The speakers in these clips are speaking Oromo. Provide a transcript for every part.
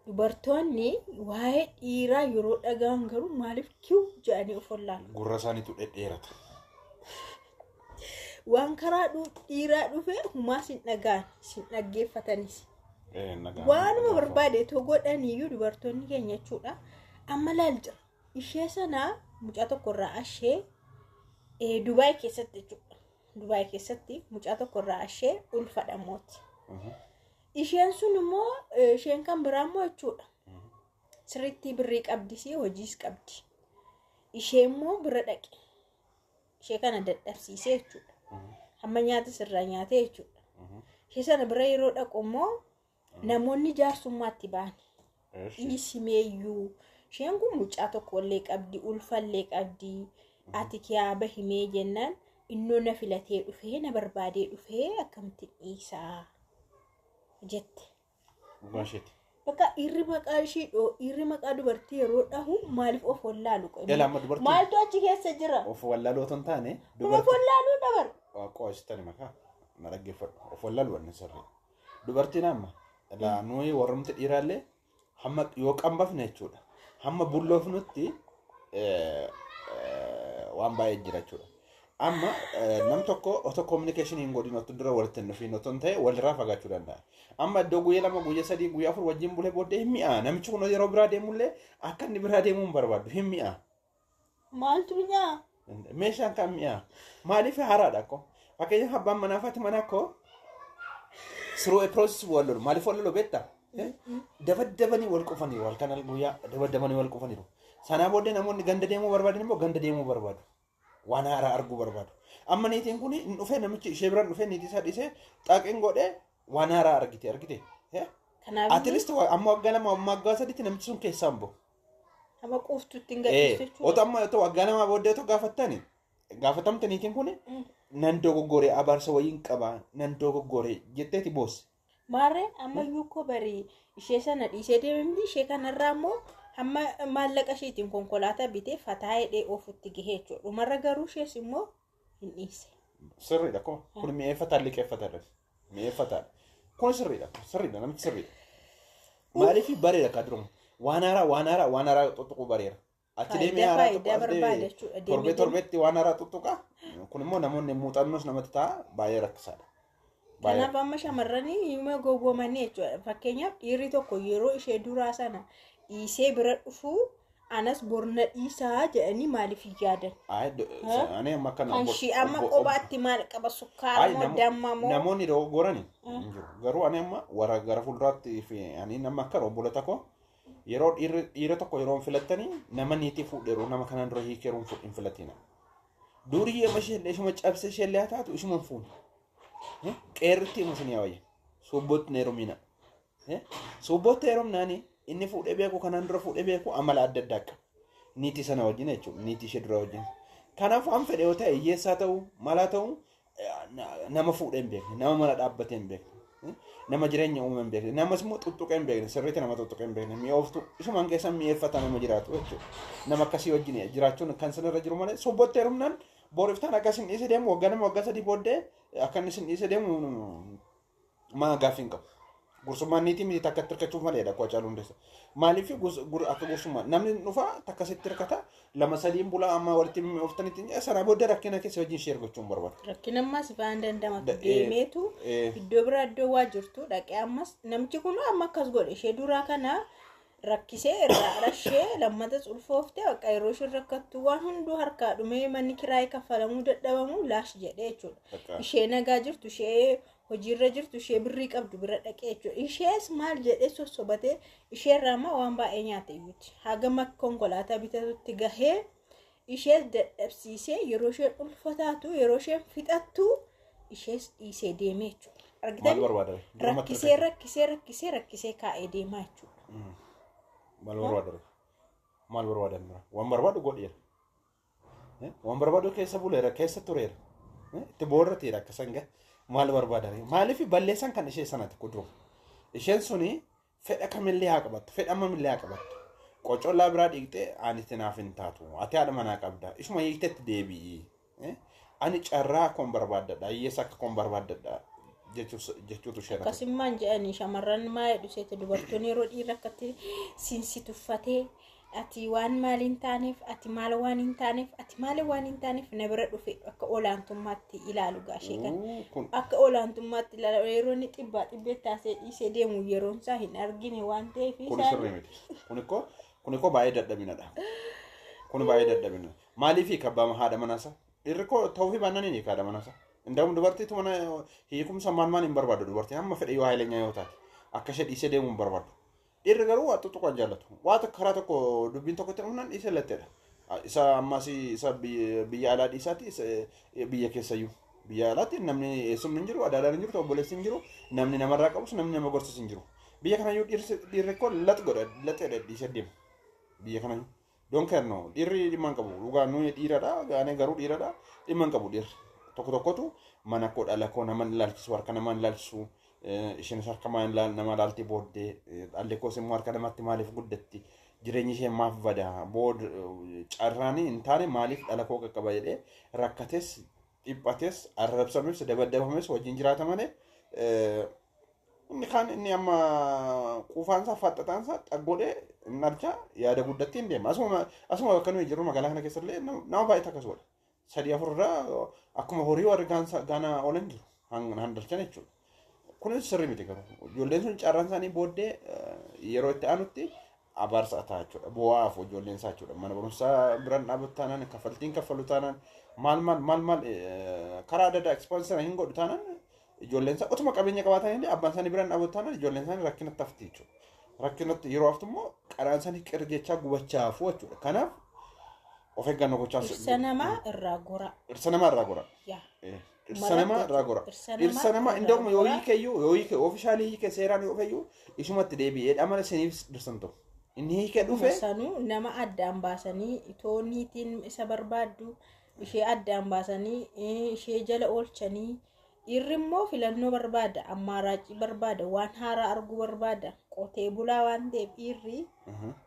dubartoonni waa'ee dhiiraa yeroo dhagaan garuu maaliif kiu jedhanii of wallaan gurra isaaniitu dhedheerata waan karaa dhiiraa dhufe humaa sin dhagaan sin dhaggeeffatanis waanuma barbaade to godhaniyyuu dubartoonni keenya jechuudha amma laalja ishee sana mucaa tokkorraa ashee Dubai keessatti jechuudha Dubai keessatti mucaa tokkorraa ashee ulfadhamooti isheen sun immoo isheen kan biraa immoo jechuudha sirriitti birrii qabdisi hojiis qabdi ishee immoo bira dhaqe ishee kana dadhabsiisee jechuudha hamma nyaata sirraa nyaatee jechuudha ishee sana bira yeroo dhaqu immoo namoonni jaarsummaatti ba'an dhiisimeeyyuu isheen kun mucaa tokkollee qabdi ulfallee qabdi ati kiyaaba himee jennaan innoo na filatee dhufee na barbaadee dhufee akkamitti dhiisaa jette Gasheti. Bakka irri maqaa ishii irri maqaa dubartii yeroo dhahu maaliif of wallaalu qoy Lamma dubartii. maaltu achi keessa jira Of wallaaluu otoo hin taane of wallaaluu dabar qo'istani makaa na dhaggeeffadhu of wallaaluu wanni sirrii. Dubartiin amma nuyi warrumti dhiiraallee hamma yoo qambafne jechuudha. Hamma bulloofnutti waan baay'ee jira jechuudha. Amma nam tokko otoo communication hin godhin otoo dura walitti nufiin otoo ta'e walirraa fagaachuu danda'a. Amma iddoo guyyaa lama guyyaa sadii guyyaa afur wajjin bulee booddee hin mi'a. Namichi kun yeroo biraa deemullee akka inni biraa deemuu hin barbaadu hin mi'a. maaltu mi'a Meeshaan kan mi'a. Maaliif haaraadha akkoo? Fakkeenyaaf abbaan manaa fi mana akkoo through a process wal lolu maaliif wal lolu beektaa? Dabadabanii wal qufanii wal kanal guyyaa dabadabanii wal qufaniiru. Sanaa booddee namoonni ganda deemuu barbaadan immoo ganda deemuu barbaadu. Waan haaraa arguu barbaadu. Amma niitiin kun hin dhufee namichi ishee biraan dhufee niitii isaa dhiisee xaaqeen godhee waan haaraa argite. At least amma waggaa lama amma waggaa sadiitti namichi sun keessaan bahu. Amma quuftuutti hin gadhiisu jechuudha. Otoo amma waggaa lama booddee otoo gaafatamte niitiin kun nan dogoggoree abaarsa wayiin qaba nan dogoggoree jetteeti boos. Maarree ammayyuu koo barii ishee sana dhiisee deemamti ishee kanarraa immoo hamma maallaqa isheetiin konkolaataa bitee fataa hidhee ofutti gahee jechuudha. Dhumarra garuu ishees immoo hin dhiise. Sirriidha koo kun mi'eeffataan liqeeffataadha. Mi'eeffataadha. Kun sirriidha namichi sirriidha. Maaliif bareeda akka duruma waan haaraa xuxuquu bareera. Achi deemee haaraa torbeetti waan haaraa xuxuqa. Kun immoo namoonni muuxannoos namatti ta'a baay'ee rakkisaadha. Kanaaf amma shamarranii hima gowwoomanii jechuudha. Fakkeenyaaf dhiirri tokko yeroo ishee duraa sana dhiisee bira dhufuu anas borna dhiisaa jedhanii maaliif yaadan? Ani amma kana Anshi amma qobaatti maal qaba sukkaara moo damma moo? Namoonni dogoggorani garuu ani amma wara gara fuulduraatti fi ani nama akka obbolota koo yeroo dhiira tokko yeroo filattanii nama niitii fuudheeru nama kanaan dura hiikeeruun hin filatina. Durii amma ishuma cabse ishee taatu ishuma fuuni. Qeerritti musin yaawayya. Subbootti neerumina. Subbootti neerumnaani inni fuudhee beeku kanaan dura fuudhee beeku amala adda addaa qaba. Niitii sana wajjin jechuudha. Niitii ishee dura wajjin. Kanaaf waan fedhe yoo ta'e hiyyeessaa ta'uu malaa ta'uu nama fuudhee hin beekne nama mana dhaabbatee hin beekne nama jireenya uumame hin beekne namas immoo tuttuqee hin beekne sirriitti nama tuttuqee hin beekne mi'ooftu isumaan keessan mi'eeffata nama jiraatu jechuudha. Nama akkasii wajjin jiraachuun kan sanarra jiru malee subbootti neerumnaan booriftaan akkasiin dhiisee deemu waggaa nama waggaa sadii booddee akka inni sin dhiisee deemu maa gaaffii hin qabu. Gursummaan niitii miti takka hirkachuuf maleedha koo caalu hundeessa. Maaliif akka gursummaan namni dhufa takka sitti hirkata lama sadiin bulaa amma walitti mi'ooftanitti sana booddee rakkina keessa wajjin ishee ergachuun barbaada. Rakkina ammas ifaan dandamatu deemeetu iddoo biraa iddoo waa jirtu dhaqee ammas namichi kun amma akkas godhe ishee duraa kana rakkisee irraa arashee lammata ulfooftee akka yeroo isheen rakkattu waan hunduu harkaa dhumee manni kiraayee kaffalamuu dadhabamu laash jedhee jechuudha. Ishee nagaa jirtu ishee hojiirra jirtu ishee birrii qabdu bira dhaqee jechuudha. Ishees maal jedhee sossobatee isheerraa amma waan baay'ee nyaate iyyuuti. Hagama konkolaataa bitatutti gahee ishees dadhabsiisee yeroo isheen ulfataatu yeroo isheen fixattu ishees dhiisee deemee jechuudha. Argitanii rakkisee kaa'ee deemaa jechuudha. Maal barbaadan bira waan barbaadu godheera. Waan barbaadu keessa buleera keessa tureera. Itti boorrateera akka sanga maal barbaadan maaliif balleessan kan ishee sanatti kuduru. Isheen suni fedha kamillee haa qabattu fedha ammamillee haa qabattu. Qocollaa biraa dhiqxee ani tinaaf hin taatu ati haadha manaa qabda ishuma hiiktetti deebi'i. Ani carraa koon barbaadadha hiyyeessa akka koon barbaadadha jechuutu shena. Akkasumaan jedhanii shamarran maa dhuseetu dubartoonni yeroo dhiirri akkatti siinsi tuffatee ati waan maaliin taaneef ati maal waan hin taaneef ati maal waan hin taaneef na bira dhufe akka olaantummaatti ilaalu gaashee kan akka olaantummaatti ilaalu yeroo inni xibbee taasee dhiisee deemu yeroon isaa hin argine waan ta'eef kun ikko baay'ee dadhabinadha. Kun baay'ee dadhabina. Maaliif kabbama haadha manasa dhiirri koo ta'uu fi baannanii ni haadha manasa. Indaamu dubartiitu mana hiikumsa maal hin barbaadu dubartii amma fedhe yoo haileenyaa yoo taate akka ishee dhiisee deemu hin barbaadu. Dhiirri garuu waa tokko jaallatu. Waa karaa tokko dubbiin tokkotti humnaan dhiisee latteedha. Isa ammas isa biyya alaa dhiisaati biyya keessayyuu. Biyya alaatti namni eessumni hin jiru, adaadaan hin jiru, obboleessi hin jiru, namni namarraa qabus namni nama gorsus hin jiru. Biyya kanayyuu dhiirri koo latteedha dhiisee deemu. Biyya kanayyuu. Donkerno dhiirri dhimma hin qabu. Dhugaa nuyi dhiiradha, gaanee garuu dhiiradha. Dhimma hin qabu dhiirri. Tokko mana koo dhala koo nama ilaalchisu harka nama ilaalchisu isheen harka nama ilaalti booddee dhalli koos immoo harka namatti maaliif guddatti jireenyi ishee maaf bada carraanii hin taane maaliif dhala koo qaqqaba jedhee rakkates dhiphates arrabsames dabadabames wajjin jiraata malee inni kaan inni amma quufaansaa faaxxataansaa xaggoodhee hin argaa yaada guddatti hin deema asuma bakka nuyi jirru magaalaa kana keessallee nama baay'ee akkasumadha. Sadii afurraa akkuma horii warri gaana oolan jiru handalchan jechuudha. Kunis sirrii miti garuu ijoolleen sun carraan isaanii booddee yeroo itti aanutti abaarsa ta'a jechuudha. Bu'aaf ijoolleen isaa jechuudha. Mana barumsaa biraan dhaabatu taanaan kaffaltiin kaffalu taanaan maal karaa adda addaa ekspaansiiraan hin godhu taanaan ijoolleen isaa utuma qabeenya qabaatan illee abbaan isaanii biraan dhaabatu taanaan ijoolleen isaanii rakkinatti hafti jechuudha. Rakkinatti yeroo haftu immoo qaraan isaanii qirjechaa gubachaa hafu jechuudha. Kanaaf of eeggannoo gochaa Dhirsa namaa irraa gora. Dhirsa namaa irraa gora. Dhirsa namaa irraa gora. Dhirsa namaa indoomu yoo hiike oofishaalii hiike seeraan yoo feyyuu isumatti deebi'ee dhamana seniif dhirsan ta'u. Inni hiike dhufe. Sanuu nama addaan baasanii itoo niitiin isa barbaaddu ishee addaan baasanii ishee jala oolchanii dhiirri immoo filannoo barbaada ammaaraacii barbaada waan haaraa arguu barbaada qotee bulaa waan ta'eef dhiirri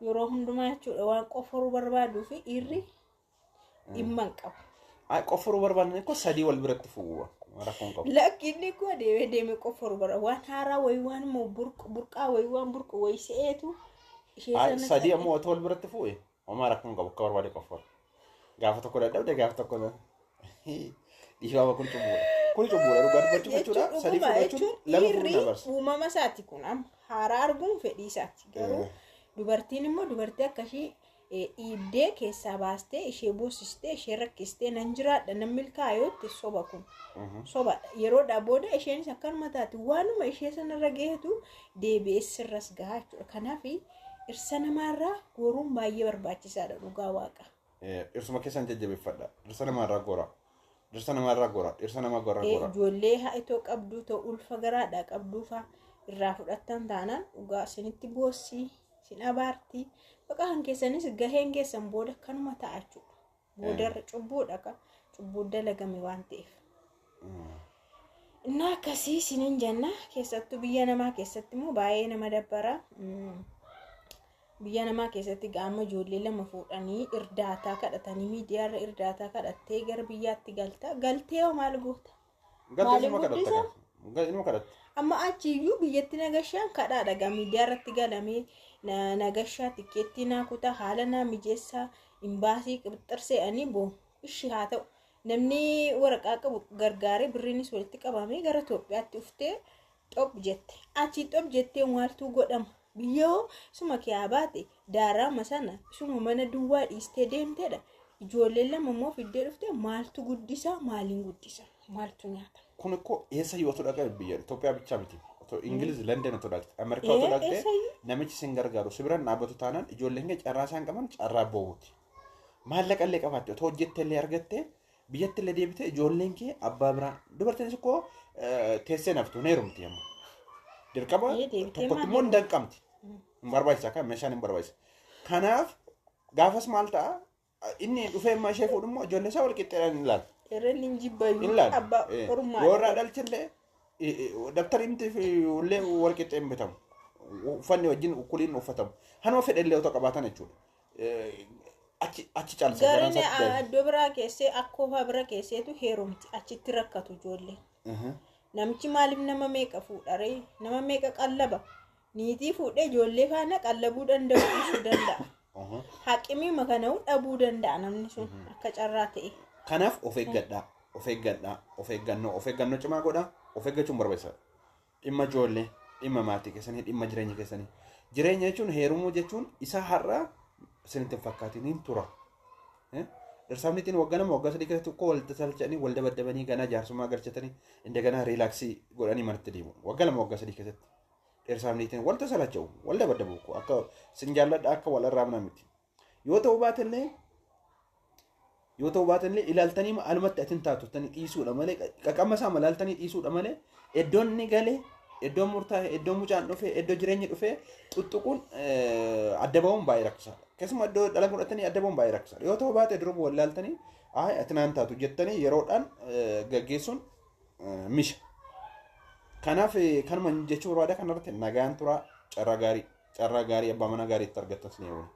yeroo hundumaa jechuudha waan qofaruu barbaaduu fi dhiirri dhimma hin qabu. Qofaruu barbaadan ko sadii wal biratti fuuwa rakkoon qabu. Lakkiinni koo deemee qofaruu barbaada waan haaraa wayii waan immoo burqaa wayii waan burqu wayii se'eetu ishee sana sadii ammoo otoo wal biratti fuue homaa rakkoon qabu akka barbaade qofaru. Gaafa tokko dadhabde gaafa tokko dhiifama kun cubbuudha. Kun cubbuudha dhugaa dubbachuu jechuudha. Sadii fudhachuun lama fuudhuu dabarsa. Uumama isaati kun amma haaraa arguun fedhii isaati. Garuu dubartiin immoo dubartii akkashii dhiibdee keessaa baastee ishee boosistee ishee rakkistee nan jiraadha nan milkaa'ootti soba kun. Sobadha. Yeroodhaa booda isheenis akkanuma taati waanuma ishee sanarra gaheetu deebi'ee sirras gahaa jechuudha. Kanaaf dhirsa namaarraa goruun baay'ee barbaachisaadha dhugaa waaqa. Dhirsuma keessan jajjabeeffadha. Dhirsa namaarraa gora. Dhirsa namaarraa gora. Dhirsa nama gora. Ijoollee haa'itoo qabduu ta'u ulfa garaadhaa qabduufa irraa fudhattan taanaan dhugaa isinitti boossii isin abaartii bakka han keessanis gaheen keessan booda kanuma ta'a jechuudha. Boodarra cubbuudha kan cubbuu dalagame waan ta'eef. Innaa akkasii isinin jenna keessattuu biyya namaa keessatti immoo baay'ee nama dabbara. Biyya namaa keessatti gaama ijoollee lama fuudhanii irdaataa kadhatanii miidiyaarra irdaataa kadhattee gara biyyaatti galtee hoo maal goota? Galtee kadhatta. Amma achiiyyuu biyyatti nagashaan kadhaadha gaa miidiyaarratti galamee nagashaa tikkeettii naa kutaa haala naa mijeessaa imbaasii qibxarsee'anii boo ishii haa ta'u namni waraqaa qabu gargaaree birriinis walitti qabamee gara Itoophiyaatti uftee xop jette achii xop jettee maaltu godhama? Biyyoo suma kiyaa baate daaraama sana suma mana duwwaa dhiistee deemteedha. Ijoolleen lama immoo fiddee dhuftee maaltu guddisa maaliin guddisa maaltu nyaata. Kun ikko eessa yoo ta'u biyya Itoophiyaa bichaa miti. Ingiliz London otoo dhaqxe Ameerikaa otoo dhaqxe namichi sin gargaaru si biraan dhaabbatu taanaan ijoolleen kee carraa isaan qaban carraa bo'uuti. Maallaqa illee qabaatte otoo hojjette illee argatte biyyatti illee deebite ijoolleen kee abbaa biraa dubartiinis ikkoo teessee naftu neerumti amma. Dirqama tokkotti immoo hin danqamti. Hin barbaachisa kan meeshaan hin barbaachisa. Kanaaf gaafas maal ta'a inni dhufee amma ishee fuudhu immoo ijoollee isaa wal qixxeedhaan hin ilaalu. Irreen hin jibbayu abbaa ormaa. Yoo irraa dhalchillee dabtarimti fi illee wal qixxeen bitamu. Uffanni wajjin ukkuliin uffatamu. Hanuma fedhe illee otoo qabaatan jechuudha. Achi caalsa. Gareen iddoo biraa keessee akkuma bira keesseetu heerumti achitti rakkatu ijoollee. Namichi maaliif nama meeqa fuudharee? Nama meeqa qallaba? Niitii fuudhee ijoollee faana qallabuu danda'u dhiisuu danda'a. Haqimii makana'uu dhabuu danda'a namni sun akka carraa ta'e. Kanaaf of eeggadhaa. Of eeggannoo cimaa godhaa. Of eeggachuun barbaachisaadha. Dhimma ijoollee, dhimma maatii keessanii, dhimma jireenya keessanii. Jireenya jechuun heerumuu jechuun isa har'aa isinitti hin fakkaatiniin tura. Dhirsaafnitiin waggaa sadii keessatti ukkoo walitti salchanii wal dabaddabanii ganaa jaarsummaa galchatanii indagana riilaaksii godhanii manatti deemu. Waggaa sadii keessatti dhirsaafnitiin walitti salacha'u wal dabaddabu akka sin jaalladha akka wal arraabna miti. Yoo ta'uu baatellee ilaaltanii alumatti atin taatu tani dhiisuudha malee qaqamma isaa malaaltanii dhiisuudha malee iddoon ni galee iddoo murtaa'e iddoo mucaan dhufee iddoo jireenyi dhufee tuttuquun adda ba'uun baay'ee rakkisaadha. Keessumaa iddoo dhala godhatanii adda ba'uun baay'ee rakkisaadha. Yoo ta'uu baate duruma wal ilaaltanii ati naan taatu jettanii yeroodhaan gaggeessuun misha. Kanaaf kanuma jechuun barbaada kanarratti nagaan turaa carraa gaarii abbaa manaa gaarii itti argattas ni oola.